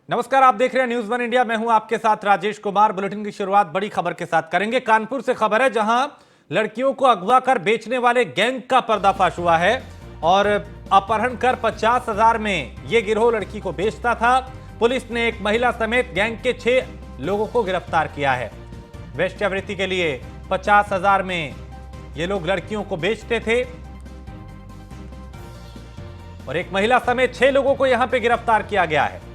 नमस्कार, आप देख रहे हैं न्यूज वन इंडिया। मैं हूं आपके साथ राजेश कुमार। बुलेटिन की शुरुआत बड़ी खबर के साथ करेंगे। कानपुर से खबर है, जहां लड़कियों को अगवा कर बेचने वाले गैंग का पर्दाफाश हुआ है और अपहरण कर 50,000 में यह गिरोह लड़की को बेचता था। पुलिस ने एक महिला समेत गैंग के 6 लोगों को गिरफ्तार किया है। वेश्यावृत्ति के लिए 50,000 में ये लोग लड़कियों को बेचते थे और एक महिला समेत 6 लोगों को यहां पे गिरफ्तार किया गया है।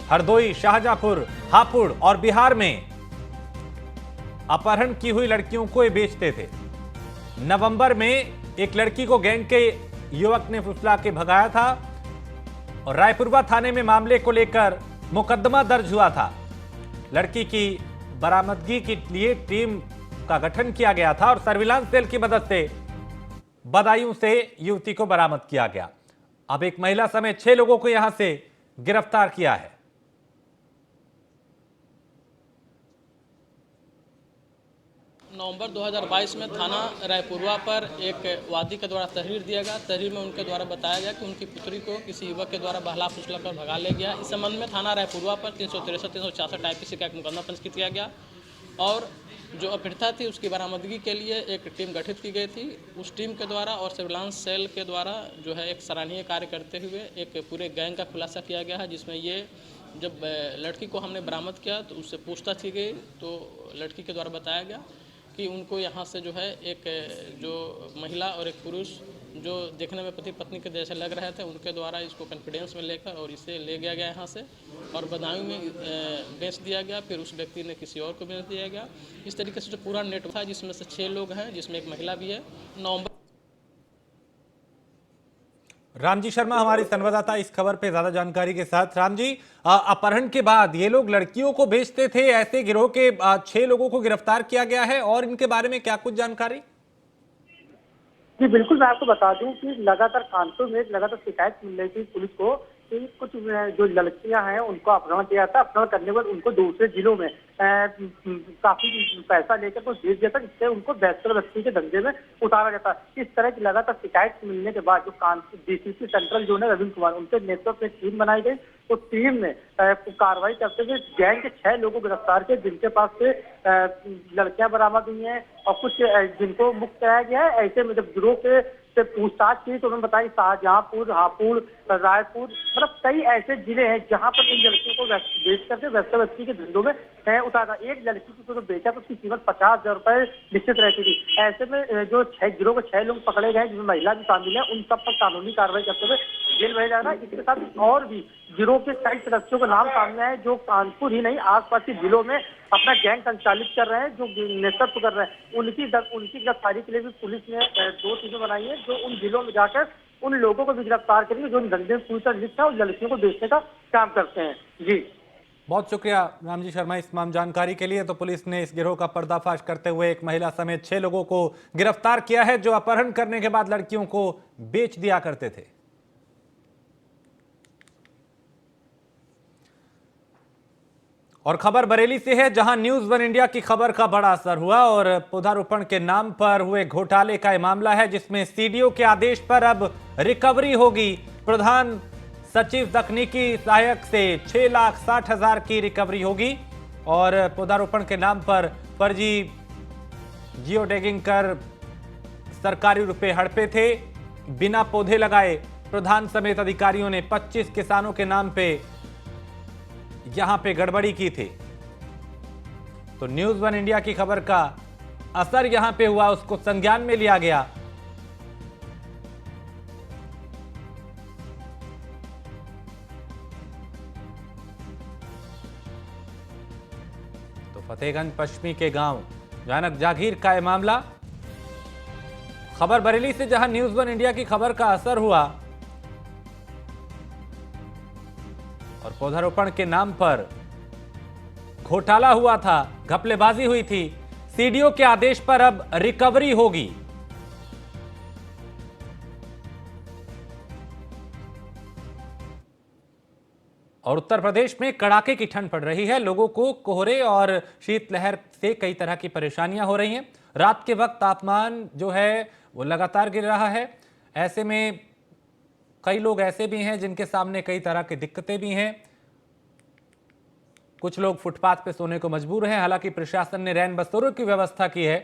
हरदोई, शाहजहांपुर, हापुड़ और बिहार में अपहरण की हुई लड़कियों को ये बेचते थे। नवंबर में एक लड़की को गैंग के युवक ने फुसला के भगाया था और रायपुरवा थाने में मामले को लेकर मुकदमा दर्ज हुआ था। लड़की की बरामदगी के लिए टीम का गठन किया गया था और सर्विलांस सेल की मदद से बदायूं से युवती को बरामद किया गया। अब एक महिला समेत 6 लोगों को यहां से गिरफ्तार किया है। नवंबर 2022 में थाना रायपुरवा पर एक वादी के द्वारा तहरीर दिया गया। तहरीर में उनके द्वारा बताया गया कि उनकी पुत्री को किसी युवक के द्वारा बहला फुसला कर भगा ले गया। इस संबंध में थाना रायपुरवा पर 363, 366 IPC का एक मुकदमा पंजीकृत किया गया और जो अपहृता थी उसकी बरामदगी के लिए एक टीम गठित की गई थी। उस टीम के द्वारा और सर्विलांस सेल के द्वारा जो है एक सराहनीय कार्य करते हुए एक पूरे गैंग का खुलासा किया गया है, जिसमें ये जब लड़की को हमने बरामद किया तो उससे पूछताछ की गई तो लड़की के द्वारा बताया गया कि उनको यहाँ से जो है एक जो महिला और एक पुरुष जो देखने में पति पत्नी के जैसे लग रहे थे, उनके द्वारा इसको कॉन्फिडेंस में लेकर और इसे ले गया गया यहाँ से और बदायूं में बेच दिया गया। फिर उस व्यक्ति ने किसी और को बेच दिया गया। इस तरीके से जो पूरा नेटवर्क था, जिसमें से 6 लोग हैं, जिसमें एक महिला भी है। नवंबर राम जी शर्मा हमारे संवाददाता इस खबर पे ज्यादा जानकारी के साथ। राम जी, अपहरण के बाद ये लोग लड़कियों को बेचते थे, ऐसे गिरोह के 6 लोगों को गिरफ्तार किया गया है और इनके बारे में क्या कुछ जानकारी? जी बिल्कुल, मैं आपको बता दूं कि लगातार कानपुर में लगातार शिकायत मिल रही थी पुलिस को कि कुछ जो लड़कियां हैं उनको अपहरण किया था। अपहरण करने के बाद उनको दूसरे जिलों में काफी पैसा लेकर कुछ भेज दिया था, जिससे उनको वेश्यावृत्ति के धंधे में उतारा जाता। इस तरह की लगातार शिकायत मिलने के बाद जो कानपुर DCP सेंट्रल जोन है रविंद्र कुमार, उनके नेतृत्व में टीम बनाई गई। तो टीम ने कार्रवाई करते हुए गैंग के 6 लोगों को गिरफ्तार किया, जिनके पास से लड़कियां बरामद हुई हैं और कुछ जिनको मुक्त कराया गया है। ऐसे में जब गिरोह के से पूछताछ की तो उन्होंने बताया शाहजहांपुर, हापुड़, रायपुर, मतलब कई ऐसे जिले हैं जहां पर इन लड़कियों को बेच करके वेश्यावृत्ति के धंधों में उतारा। एक लड़की को बेचा तो उसकी कीमत 50,000 रुपए निश्चित रहती थी। ऐसे में जो 6 गिरोह के 6 लोग पकड़े गए, जिसमें महिला भी शामिल है, उन सब पर कानूनी कार्रवाई करते हुए जेल भेजा जाएगा। इसके साथ और भी गिरोह के कई सदस्यों का नाम सामने आए जो कानपुर ही नहीं आसपास के जिलों में अपना गैंग संचालित कर रहे हैं, जो नेतृत्व कर रहे हैं। उनकी गिरफ्तारी के लिए भी पुलिस ने 2 टीमें बनाई है, जो उन जिलों में जाकर उन लोगों को भी गिरफ्तार करेंगे जो इन धंधे में पूरी तरह लिप्त है और लड़कियों को बेचने का काम करते हैं। जी बहुत शुक्रिया राम जी शर्मा इस तमाम जानकारी के लिए। तो पुलिस ने इस गिरोह का पर्दाफाश करते हुए एक महिला समेत 6 लोगों को गिरफ्तार किया है, जो अपहरण करने के बाद लड़कियों को बेच दिया करते थे। और खबर बरेली से है, जहां न्यूज वन इंडिया की खबर का बड़ा असर हुआ और पौधारोपण के नाम पर हुए घोटाले का यह मामला है, जिसमें CDO के आदेश पर अब रिकवरी होगी। प्रधान सचिव तकनीकी सहायक से 6,60,000 की रिकवरी होगी और पौधारोपण के नाम पर फर्जी जियो टैगिंग कर सरकारी रुपए हड़पे थे। बिना पौधे लगाए प्रधान समेत अधिकारियों ने 25 किसानों के नाम पे यहां पे गड़बड़ी की थी। तो न्यूज वन इंडिया की खबर का असर यहां पे हुआ, उसको संज्ञान में लिया गया। तो फतेहगंज पश्चिमी के गांव जानक जागीर का यह मामला। खबर बरेली से, जहां न्यूज वन इंडिया की खबर का असर हुआ और पौधारोपण के नाम पर घोटाला हुआ था, घपलेबाजी हुई थी। CDO के आदेश पर अब रिकवरी होगी। और उत्तर प्रदेश में कड़ाके की ठंड पड़ रही है। लोगों को कोहरे और शीतलहर से कई तरह की परेशानियां हो रही हैं। रात के वक्त तापमान जो है वो लगातार गिर रहा है। ऐसे में कई लोग ऐसे भी हैं जिनके सामने कई तरह की दिक्कतें भी हैं। कुछ लोग फुटपाथ पे सोने को मजबूर हैं। हालांकि प्रशासन ने रैन बसेरों की व्यवस्था की है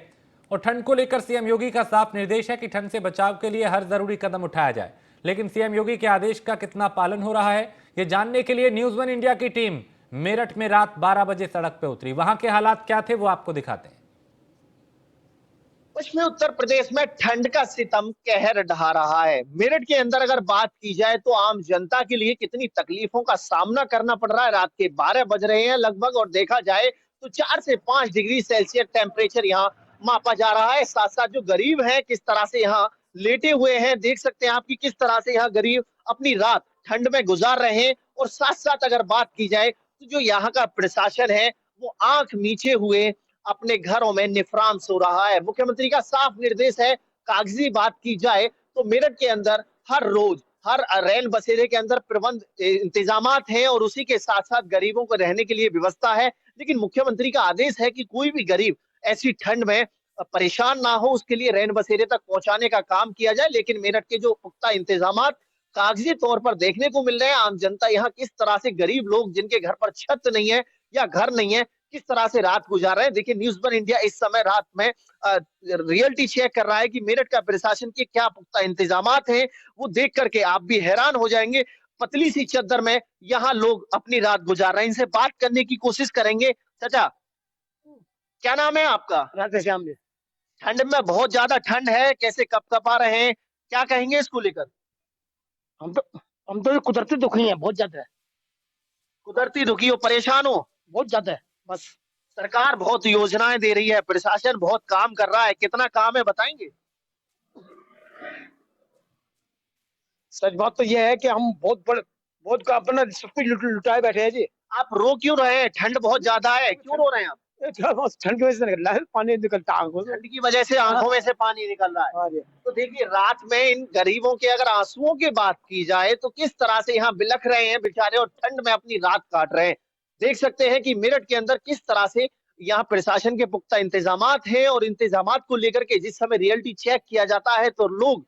और ठंड को लेकर सीएम योगी का साफ निर्देश है कि ठंड से बचाव के लिए हर जरूरी कदम उठाया जाए। लेकिन सीएम योगी के आदेश का कितना पालन हो रहा है, ये जानने के लिए न्यूज़ वन इंडिया की टीम मेरठ में रात 12 बजे सड़क पे उतरी। वहां के हालात क्या थे वो आपको दिखाते हैं। पश्चिमी उत्तर प्रदेश में ठंड का सितम कहर ढा रहा है। मेरठ के अंदर अगर बात की जाए तो आम जनता के लिए कितनी तकलीफों का सामना करना पड़ रहा है। रात के 12 बज रहे हैं लगभग और देखा जाए तो 4 से 5 डिग्री सेल्सियस टेम्परेचर यहाँ मापा जा रहा है। साथ साथ जो गरीब हैं किस तरह से यहाँ लेटे हुए हैं, देख सकते हैं आप कि किस तरह से यहाँ गरीब अपनी रात ठंड में गुजार रहे हैं। और साथ साथ अगर बात की जाए तो जो यहाँ का प्रशासन है वो आंख मीचे हुए अपने घरों में निफरान सो रहा है। मुख्यमंत्री का साफ निर्देश है। कागजी बात की जाए तो मेरठ के अंदर हर रोज हर रैन बसेरे के अंदर प्रबंध इंतजामात हैं और उसी के साथ साथ गरीबों को रहने के लिए व्यवस्था है। लेकिन मुख्यमंत्री का आदेश है कि कोई भी गरीब ऐसी ठंड में परेशान ना हो, उसके लिए रैन बसेरे तक पहुंचाने का काम किया जाए। लेकिन मेरठ के जो पुख्ता इंतजामात कागजी तौर पर देखने को मिल रहे हैं, आम जनता यहाँ किस तरह से, गरीब लोग जिनके घर पर छत नहीं है या घर नहीं है, किस तरह से रात गुजार रहे हैं। देखिए न्यूज़ वन इंडिया इस समय रात में रियलिटी चेक कर रहा है कि मेरठ का प्रशासन के क्या पुख्ता इंतजामात हैं। वो देख करके आप भी हैरान हो जाएंगे। पतली सी चद्दर में यहाँ लोग अपनी रात गुजार रहे हैं। इनसे बात करने की कोशिश करेंगे। चाचा, क्या नाम है आपका? राधेश्याम जी। ठंड में बहुत ज्यादा ठंड है, कैसे कपकपा रहे हैं, क्या कहेंगे इसको लेकर? हम तो कुदरती दुखी हैं, बहुत ज्यादा है। कुदरती दुखी हो, परेशान हो? बहुत ज्यादा है बस। सरकार बहुत योजनाएं दे रही है, प्रशासन बहुत काम कर रहा है, कितना काम है बताएंगे? सच बात तो यह है कि हम बहुत का अपना सब कुछ लुटाए बैठे हैं जी। आप रो क्यों रहे हैं? ठंड बहुत ज्यादा है, क्यों रो रहे हैं आप? ठंड की वजह से निकल रहा है, पानी निकलता है आंखों से। ठंड की वजह से आंखों में से पानी निकल रहा है। हाँ जी। तो देखिए रात में इन गरीबों के अगर आंसुओं की बात की जाए तो किस तरह से यहाँ बिलख रहे हैं बेचारे और ठंड में अपनी रात काट रहे हैं। देख सकते हैं कि मेरठ के अंदर किस तरह से यहाँ प्रशासन के पुख्ता इंतजामात हैं और इंतजामात को लेकर के जिस समय रियलिटी चेक किया जाता है तो लोग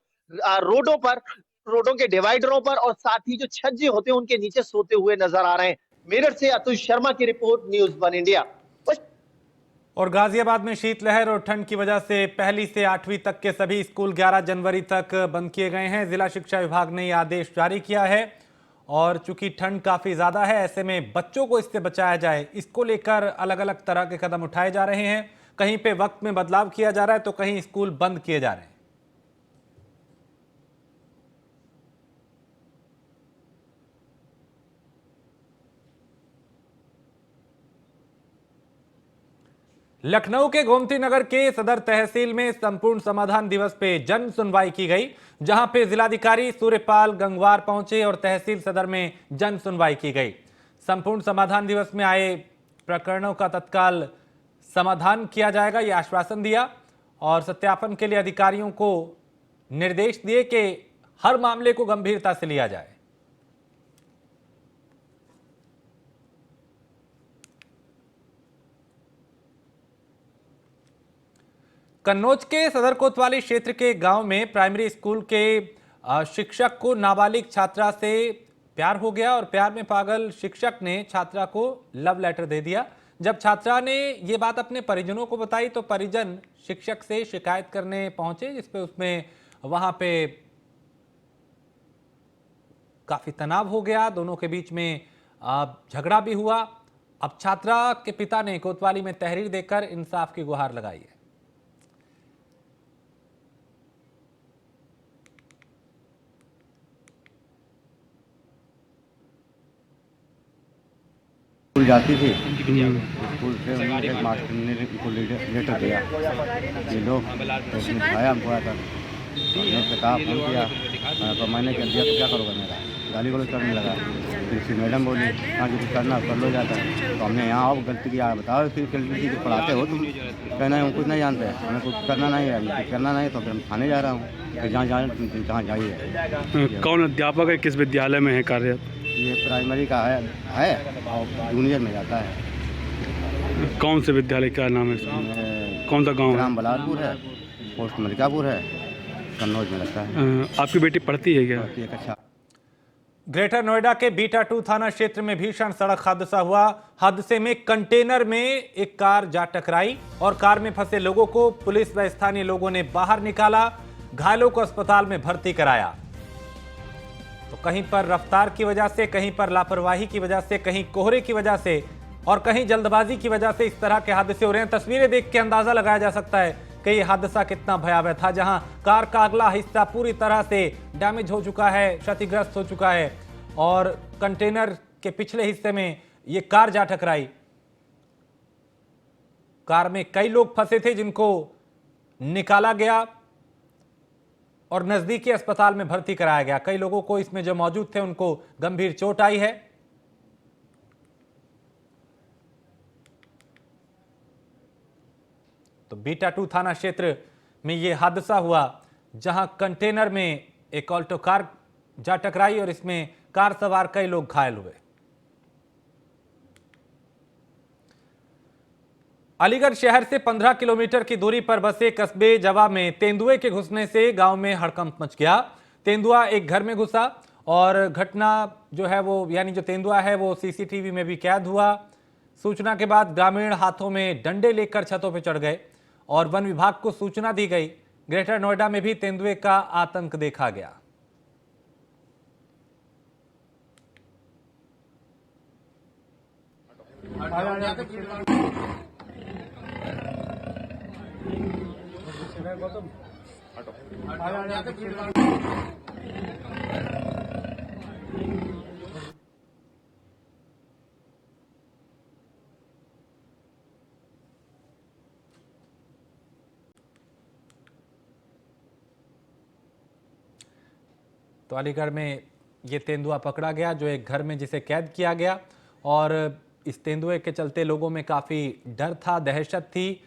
रोडों के डिवाइडरों पर और साथ ही जो छज्जे होते हैं उनके नीचे सोते हुए नजर आ रहे हैं। मेरठ से अतुल शर्मा की रिपोर्ट, न्यूज़ वन इंडिया। और गाजियाबाद में शीतलहर और ठंड की वजह से पहली से 8वीं तक के सभी स्कूल 11 जनवरी तक बंद किए गए हैं। जिला शिक्षा विभाग ने यह आदेश जारी किया है और चूंकि ठंड काफी ज्यादा है, ऐसे में बच्चों को इससे बचाया जाए, इसको लेकर अलग अलग तरह के कदम उठाए जा रहे हैं। कहीं पे वक्त में बदलाव किया जा रहा है तो कहीं स्कूल बंद किए जा रहे हैं। लखनऊ के गोमती नगर के सदर तहसील में संपूर्ण समाधान दिवस पे जन सुनवाई की गई, जहां पे जिलाधिकारी सूर्यपाल गंगवार पहुंचे और तहसील सदर में जन सुनवाई की गई। संपूर्ण समाधान दिवस में आए प्रकरणों का तत्काल समाधान किया जाएगा, यह आश्वासन दिया और सत्यापन के लिए अधिकारियों को निर्देश दिए कि हर मामले को गंभीरता से लिया जाए। कन्नौज के सदर कोतवाली क्षेत्र के गांव में प्राइमरी स्कूल के शिक्षक को नाबालिग छात्रा से प्यार हो गया और प्यार में पागल शिक्षक ने छात्रा को लव लेटर दे दिया। जब छात्रा ने ये बात अपने परिजनों को बताई तो परिजन शिक्षक से शिकायत करने पहुंचे, जिसपे उसमें वहां पे काफी तनाव हो गया, दोनों के बीच में झगड़ा भी हुआ। अब छात्रा के पिता ने कोतवाली में तहरीर देकर इंसाफ की गुहार लगाई है। स्कूल जाती थी, स्कूल से एक मास्टर ने उनको लेटर दिया ये लोग तो उसने दिखाया हमको आकर। मैंने उससे कहा, फोन किया तो मैंने कह दिया तो क्या करोगे, मेरा गाली गलौज करने लगा। फिर उसकी मैडम बोली हाँ जो कुछ करना कर लो जाता है। तो हमने यहाँ आओ गलती किया बताओ, फिर जो पढ़ाते हो तुम, कहना है हम कुछ नहीं जानते, हमें कुछ करना नहीं है, कुछ करना नहीं, तो फिर मैं थाने जा रहा हूँ। फिर जहाँ जाइए। कौन अध्यापक है, किस विद्यालय में है कार्यरत? ये प्राइमरी का है और जूनियर में जाता है। कौन से विद्यालय, क्या नाम है इसका? कौन सा गांव? ग्राम बलारपुर है, पोस्ट मलिकापुर है, कन्नौज में लगता है। आपकी बेटी पढ़ती है क्या? अच्छा। ग्रेटर नोएडा के बीटा 2 थाना क्षेत्र में भीषण सड़क हादसा हुआ। हादसे में कंटेनर में एक कार जा टकराई और कार में फंसे लोगों को पुलिस व स्थानीय लोगों ने बाहर निकाला। घायलों को अस्पताल में भर्ती कराया। तो कहीं पर रफ्तार की वजह से, कहीं पर लापरवाही की वजह से, कहीं कोहरे की वजह से और कहीं जल्दबाजी की वजह से इस तरह के हादसे हो रहे हैं। तस्वीरें देख के अंदाजा लगाया जा सकता है कि यह हादसा कितना भयावह था, जहां कार का अगला हिस्सा पूरी तरह से डैमेज हो चुका है, क्षतिग्रस्त हो चुका है और कंटेनर के पिछले हिस्से में यह कार जा टकराई। कार में कई लोग फंसे थे जिनको निकाला गया और नजदीकी अस्पताल में भर्ती कराया गया। कई लोगों को इसमें जो मौजूद थे उनको गंभीर चोट आई है। तो बीटा 2 थाना क्षेत्र में यह हादसा हुआ, जहां कंटेनर में एक ऑल्टो कार जा टकराई और इसमें कार सवार कई लोग घायल हुए। अलीगढ़ शहर से 15 किलोमीटर की दूरी पर बसे कस्बे जवा में तेंदुए के घुसने से गांव में हड़कंप मच गया। तेंदुआ एक घर में घुसा और घटना जो है वो, यानी जो तेंदुआ है वो सीसीटीवी में भी कैद हुआ। सूचना के बाद ग्रामीण हाथों में डंडे लेकर छतों पर चढ़ गए और वन विभाग को सूचना दी गई। ग्रेटर नोएडा में भी तेंदुए का आतंक देखा गया। तो अलीगढ़ में ये तेंदुआ पकड़ा गया, जो एक घर में जिसे कैद किया गया और इस तेंदुए के चलते लोगों में काफ़ी डर था, दहशत थी।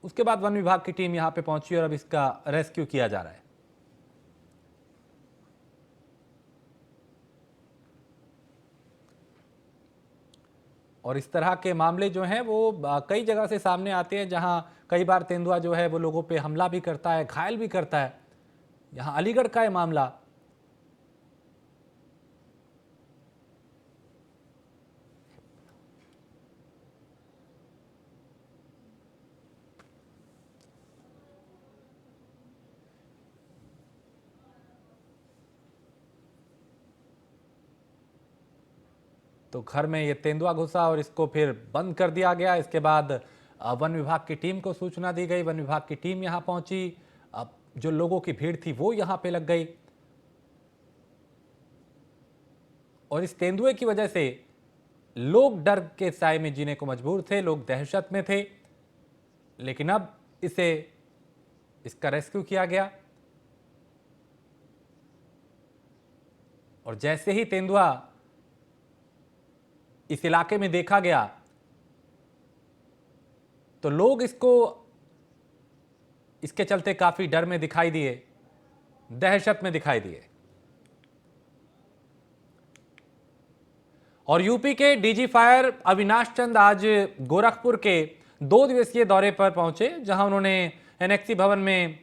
उसके बाद वन विभाग की टीम यहां पे पहुंची और अब इसका रेस्क्यू किया जा रहा है। और इस तरह के मामले जो हैं वो कई जगह से सामने आते हैं, जहां कई बार तेंदुआ जो है वो लोगों पे हमला भी करता है, घायल भी करता है। यहां अलीगढ़ का यह मामला तो घर में ये तेंदुआ घुसा और इसको फिर बंद कर दिया गया। इसके बाद वन विभाग की टीम को सूचना दी गई। वन विभाग की टीम यहां पहुंची। अब जो लोगों की भीड़ थी वो यहां पे लग गई और इस तेंदुए की वजह से लोग डर के साए में जीने को मजबूर थे, लोग दहशत में थे। लेकिन अब इसका रेस्क्यू किया गया और जैसे ही तेंदुआ इस इलाके में देखा गया तो लोग इसके चलते काफी डर में दिखाई दिए, दहशत में दिखाई दिए। और यूपी के डीजी फायर अविनाश चंद आज गोरखपुर के 2 दिवसीय दौरे पर पहुंचे, जहां उन्होंने एनेक्सी भवन में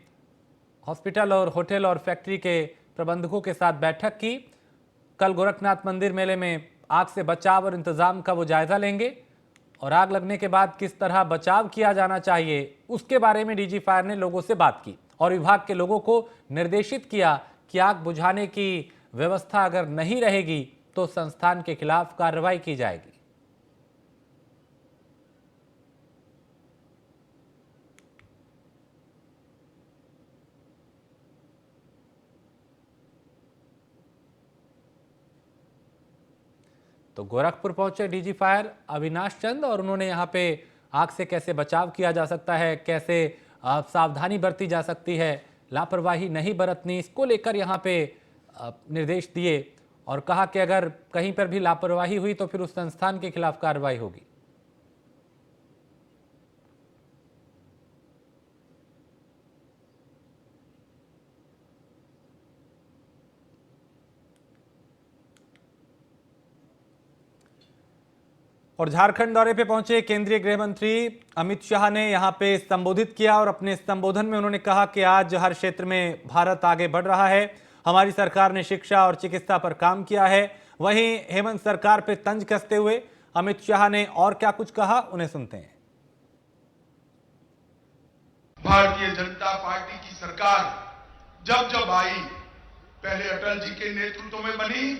हॉस्पिटल और होटल और फैक्ट्री के प्रबंधकों के साथ बैठक की। कल गोरखनाथ मंदिर मेले में आग से बचाव और इंतजाम का वो जायजा लेंगे और आग लगने के बाद किस तरह बचाव किया जाना चाहिए उसके बारे में डीजी फायर ने लोगों से बात की और विभाग के लोगों को निर्देशित किया कि आग बुझाने की व्यवस्था अगर नहीं रहेगी तो संस्थान के खिलाफ कार्रवाई की जाएगी। तो गोरखपुर पहुंचे डीजी फायर अविनाश चंद और उन्होंने यहां पे आग से कैसे बचाव किया जा सकता है, कैसे सावधानी बरती जा सकती है, लापरवाही नहीं बरतनी, इसको लेकर यहां पे निर्देश दिए और कहा कि अगर कहीं पर भी लापरवाही हुई तो फिर उस संस्थान के खिलाफ कार्रवाई होगी। और झारखंड दौरे पे पहुंचे केंद्रीय गृह मंत्री अमित शाह ने यहां पे संबोधित किया और अपने संबोधन में उन्होंने कहा कि आज हर क्षेत्र में भारत आगे बढ़ रहा है हमारी सरकार ने शिक्षा और चिकित्सा पर काम किया है। वहीं हेमंत सरकार पे तंज कसते हुए अमित शाह ने और क्या कुछ कहा, उन्हें सुनते हैं। भारतीय जनता पार्टी की सरकार जब आई, पहले अटल जी के नेतृत्व में बनी,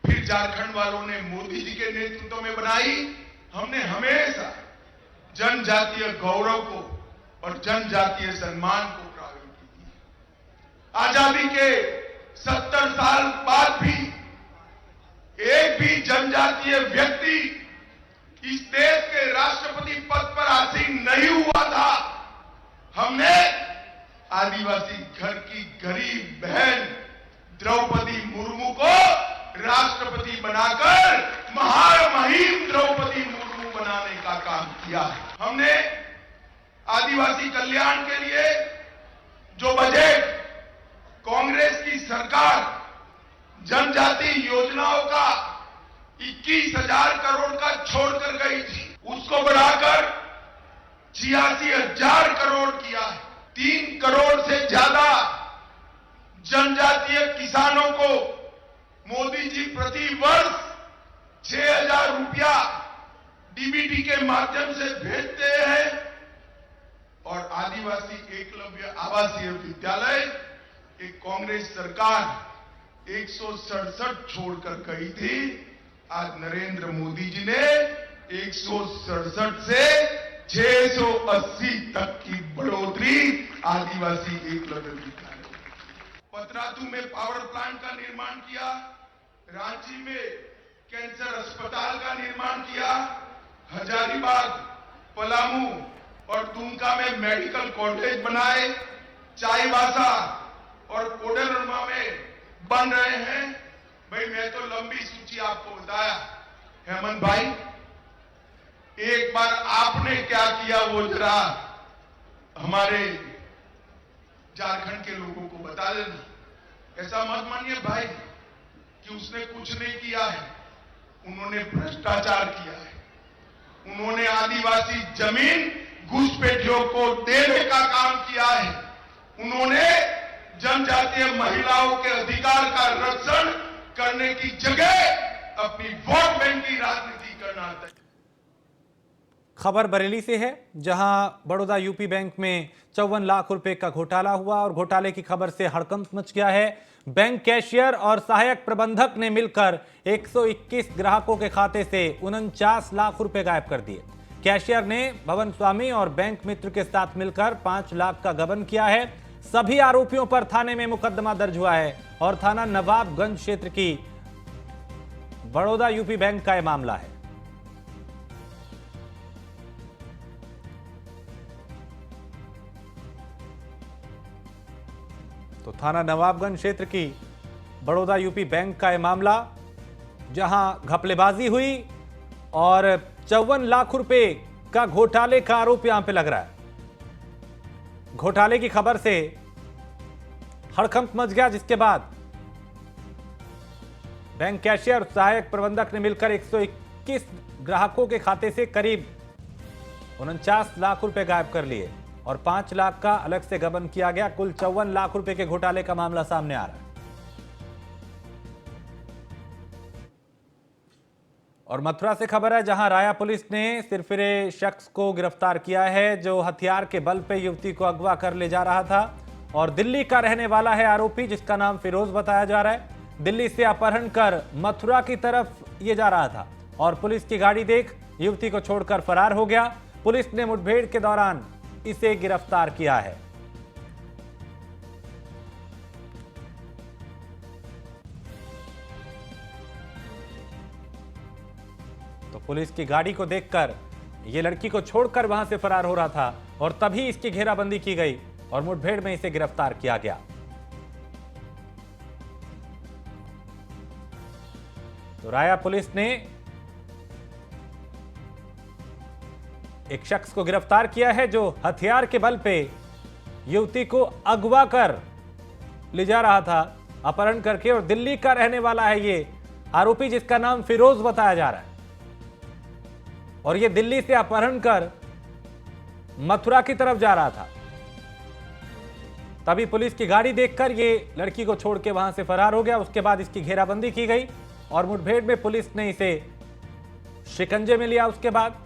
फिर झारखंड वालों ने मोदी जी के नेतृत्व में बनाई। हमने हमेशा जनजातीय गौरव को और जनजातीय सम्मान को प्रायोरिटी दी। आजादी के 70 साल बाद भी एक भी जनजातीय व्यक्ति इस देश के राष्ट्रपति पद पर आसीन नहीं हुआ था। हमने आदिवासी घर की गरीब बहन द्रौपदी मुर्मू को राष्ट्रपति बनाकर महामहिम द्रौपदी मुर्मू बनाने का काम किया। हमने आदिवासी कल्याण के लिए जो बजट कांग्रेस की सरकार जनजाति योजनाओं का 21,000 करोड़ का छोड़कर गई थी, उसको बढ़ाकर 86,000 करोड़ किया है। 3 करोड़ से ज्यादा जनजातीय किसानों को मोदी जी प्रति वर्ष 6,000 रुपया डीबीटी के माध्यम से भेजते हैं। और आदिवासी एकलव्य आवासीय विद्यालय एक कांग्रेस सरकार 167 छोड़कर गई थी, आज नरेंद्र मोदी जी ने 167 से 680 तक की बढ़ोतरी आदिवासी एकलव्य विद्यालय। पतरातू में पावर प्लांट का निर्माण किया, रांची में कैंसर अस्पताल का निर्माण किया, हजारीबाग, पलामू और दुमका में मेडिकल कॉलेज बनाए, चाईबासा और कोडरमा में बन रहे हैं। भाई मैं तो लंबी सूची आपको बताया। हेमंत भाई, एक बार आपने क्या किया वो जरा हमारे झारखंड के लोगों को बता देना। ऐसा मत मानिए भाई कि उसने कुछ नहीं किया है, उन्होंने भ्रष्टाचार किया है। उन्होंने आदिवासी जमीन घुसपैठियों को देने का काम किया है। उन्होंने जनजातीय महिलाओं के अधिकार का रक्षण करने की जगह अपनी वोट बैंक की राजनीति करना तय। खबर बरेली से है, जहां बड़ौदा यूपी बैंक में 54 लाख रुपए का घोटाला हुआ और घोटाले की खबर से हड़कंप मच गया है। बैंक कैशियर और सहायक प्रबंधक ने मिलकर 121 ग्राहकों के खाते से 49 लाख रुपए गायब कर दिए। कैशियर ने भवन स्वामी और बैंक मित्र के साथ मिलकर 5 लाख का गबन किया है। सभी आरोपियों पर थाने में मुकदमा दर्ज हुआ है और थाना नवाबगंज क्षेत्र की बड़ौदा यूपी बैंक का यह मामला है। तो थाना नवाबगंज क्षेत्र की बड़ौदा यूपी बैंक का यह मामला, जहां घपलेबाजी हुई और 54 लाख रुपए का घोटाले का आरोप यहां पे लग रहा है। घोटाले की खबर से हड़कंप मच गया, जिसके बाद बैंक कैशियर और सहायक प्रबंधक ने मिलकर 121 ग्राहकों के खाते से करीब 49 लाख रुपए गायब कर लिए और 5 लाख का अलग से गबन किया गया। कुल 54 लाख रुपए के घोटाले का मामला सामने आ रहा है। और मथुरा से खबर है, जहां राया पुलिस ने सिरफिरे शख्स को गिरफ्तार किया है, जो हथियार के बल पे युवती को अगवा कर ले जा रहा था और दिल्ली का रहने वाला है आरोपी, जिसका नाम फिरोज बताया जा रहा है। दिल्ली से अपहरण कर मथुरा की तरफ ये जा रहा था और पुलिस की गाड़ी देख युवती को छोड़कर फरार हो गया। पुलिस ने मुठभेड़ के दौरान इसे गिरफ्तार किया है। तो पुलिस की गाड़ी को देखकर यह लड़की को छोड़कर वहां से फरार हो रहा था और तभी इसकी घेराबंदी की गई और मुठभेड़ में इसे गिरफ्तार किया गया। तो राया पुलिस ने एक शख्स को गिरफ्तार किया है, जो हथियार के बल पे युवती को अगवा कर ले जा रहा था अपहरण करके, और दिल्ली का रहने वाला है ये आरोपी, जिसका नाम फिरोज बताया जा रहा है। और ये दिल्ली से अपहरण कर मथुरा की तरफ जा रहा था। तभी पुलिस की गाड़ी देखकर ये लड़की को छोड़ के वहां से फरार हो गया। उसके बाद इसकी घेराबंदी की गई और मुठभेड़ में पुलिस ने इसे शिकंजे में लिया। उसके बाद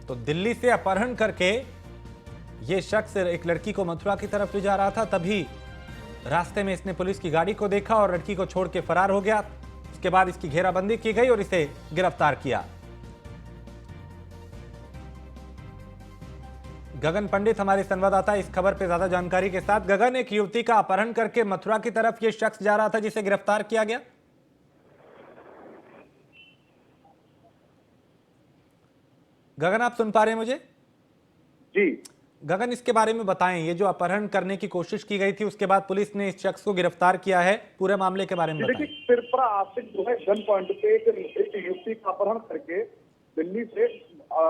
तो दिल्ली से अपहरण करके यह शख्स एक लड़की को मथुरा की तरफ ले जा रहा था। तभी रास्ते में इसने पुलिस की गाड़ी को देखा और लड़की को छोड़ के फरार हो गया। उसके बाद इसकी घेराबंदी की गई और इसे गिरफ्तार किया। गगन पंडित हमारे संवाददाता इस खबर पे ज्यादा जानकारी के साथ। गगन, एक युवती का अपहरण करके मथुरा की तरफ यह शख्स जा रहा था जिसे गिरफ्तार किया गया। गगन, आप सुन पा रहे हैं मुझे? जी गगन, इसके बारे में बताएं, ये जो अपहरण करने की कोशिश की गई थी उसके बाद पुलिस ने इस शख्स को गिरफ्तार किया है, पूरे मामले के बारे में बताएं। देखिए, तिरपरा आशिक जो है गन पॉइंट पे एक युवती का अपहरण करके दिल्ली से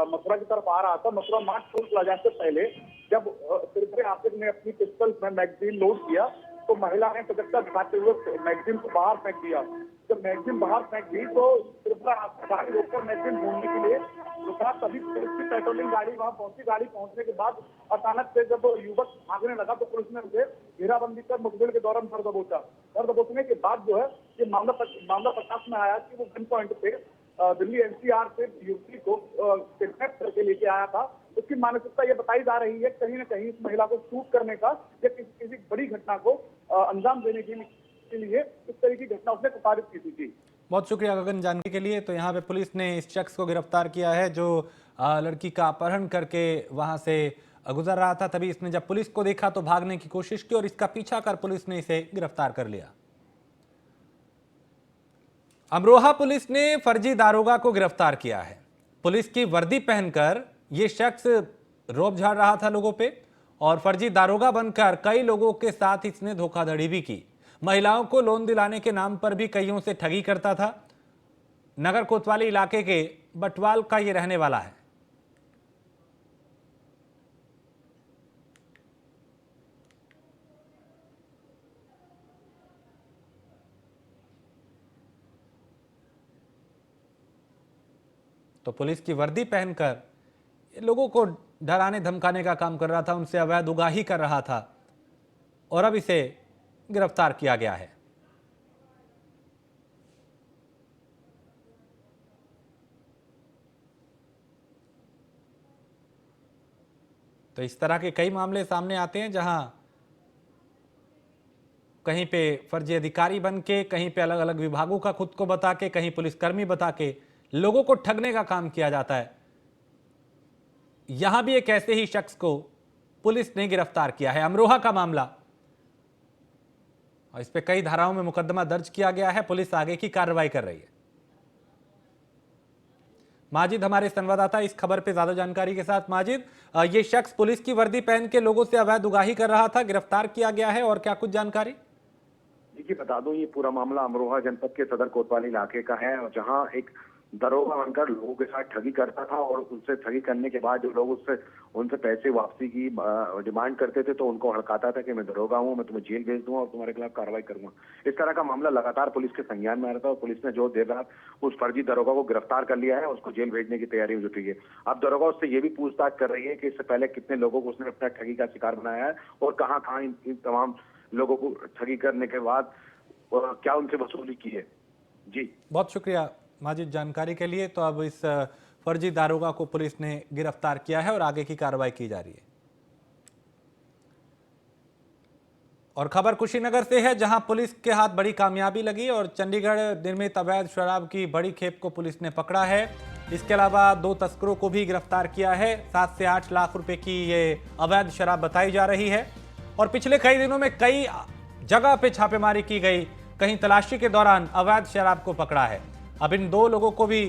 मथुरा की तरफ आ रहा था। मथुरा मार्च टोल प्लाजा से पहले जब तिरपरा आशिक ने अपनी पिस्टल में मैगजीन लोड किया तो महिला ने तजक्का दिखाते हुए मैगजीन को बाहर फेंक दिया। जब मैगजीन बाहर फेंक दी तो तिरपरा आशिक गाड़ी रोककर मैगजीन ढूंढने के लिए रुका। तभी पुलिस की पेट्रोलिंग गाड़ी वहां पहुंची। गाड़ी पहुंचने के बाद अचानक से जब युवक भागने लगा तो पुलिस ने उसे घेराबंदी कर मुठभेड़ के दौरान धर दबोचा। धर दबोचने के बाद जो है ये मामला प्रकाश में आया कि वो गन पॉइंट पे दिल्ली एनसीआर से युवती को किडनैप करके लेके आया था। उसकी मानसिकता ये बताई जा रही है कहीं ना कहीं इस महिला को शूट करने का या किसी बड़ी घटना को अंजाम देने के लिए इस तरह की घटना उसने प्रसारित की थी। बहुत शुक्रिया गगन जानकारी के लिए। तो यहाँ पे पुलिस ने इस शख्स को गिरफ्तार किया है जो लड़की का अपहरण करके वहां से गुजर रहा था। तभी इसने जब पुलिस को देखा तो भागने की कोशिश की और इसका पीछा कर पुलिस ने इसे गिरफ्तार कर लिया। अमरोहा पुलिस ने फर्जी दारोगा को गिरफ्तार किया है। पुलिस की वर्दी पहनकर यह शख्स रौब झाड़ रहा था लोगों पे और फर्जी दारोगा बनकर कई लोगों के साथ इसने धोखाधड़ी भी की। महिलाओं को लोन दिलाने के नाम पर भी कईयों से ठगी करता था। नगर कोतवाली इलाके के बटवाल का ये रहने वाला है। तो पुलिस की वर्दी पहनकर लोगों को डराने धमकाने का काम कर रहा था, उनसे अवैध उगाही कर रहा था और अब इसे गिरफ्तार किया गया है। तो इस तरह के कई मामले सामने आते हैं जहां कहीं पे फर्जी अधिकारी बन के, कहीं पे अलग अलग विभागों का खुद को बता के, कहीं पुलिसकर्मी बता के लोगों को ठगने का काम किया जाता है। यहां भी एक ऐसे ही शख्स को पुलिस ने गिरफ्तार किया है। अमरोहा का मामला और इस पे कई धाराओं में मुकदमा दर्ज किया गया है। पुलिस आगे की कार्रवाई कर रही है। माजिद हमारे संवाददाता इस खबर पे ज्यादा जानकारी के साथ। माजिद, ये शख्स पुलिस की वर्दी पहन के लोगों से अवैध उगाही कर रहा था, गिरफ्तार किया गया है और क्या कुछ जानकारी? देखिए, बता दूं ये पूरा मामला अमरोहा जनपद के सदर कोतवाली इलाके का है और जहां एक दरोगा बनकर लोगों के साथ ठगी करता था और उनसे ठगी करने के बाद जो लोग उनसे पैसे वापसी की डिमांड करते थे तो उनको हड़काता था कि मैं दरोगा हूं, मैं तुम्हें जेल भेज दूंगा और तुम्हारे खिलाफ कार्रवाई करूंगा। इस तरह का मामला लगातार पुलिस के संज्ञान में आ रहा था और पुलिस ने जो देर रात उस फर्जी दरोगा को गिरफ्तार कर लिया है, उसको जेल भेजने की तैयारी हो चुकी है। अब दरोगा उससे ये भी पूछताछ कर रही है कि इससे पहले कितने लोगों को उसने अपना ठगी का शिकार बनाया है और कहाँ कहाँ इन तमाम लोगों को ठगी करने के बाद क्या उनसे वसूली की है। जी, बहुत शुक्रिया माजिद जानकारी के लिए। तो अब इस फर्जी दारोगा को पुलिस ने गिरफ्तार किया है और आगे की कार्रवाई की जा रही है। और खबर कुशीनगर से है जहां पुलिस के हाथ बड़ी कामयाबी लगी और चंडीगढ़ निर्मित अवैध शराब की बड़ी खेप को पुलिस ने पकड़ा है। इसके अलावा 2 तस्करों को भी गिरफ्तार किया है। 7 से 8 लाख रुपए की ये अवैध शराब बताई जा रही है और पिछले कई दिनों में कई जगह पे छापेमारी की गई, कहीं तलाशी के दौरान अवैध शराब को पकड़ा है। अब इन 2 लोगों को भी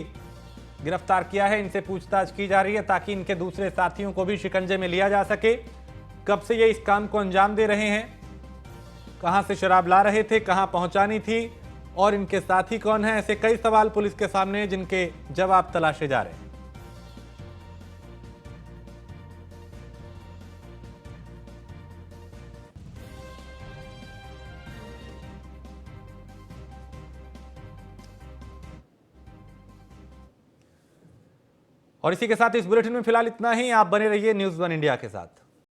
गिरफ्तार किया है, इनसे पूछताछ की जा रही है ताकि इनके दूसरे साथियों को भी शिकंजे में लिया जा सके। कब से ये इस काम को अंजाम दे रहे हैं, कहां से शराब ला रहे थे, कहां पहुंचानी थी और इनके साथी कौन हैं? ऐसे कई सवाल पुलिस के सामने हैं जिनके जवाब तलाशे जा रहे हैं। और इसी के साथ इस बुलेटिन में फिलहाल इतना ही। आप बने रहिए न्यूज़ वन इंडिया के साथ।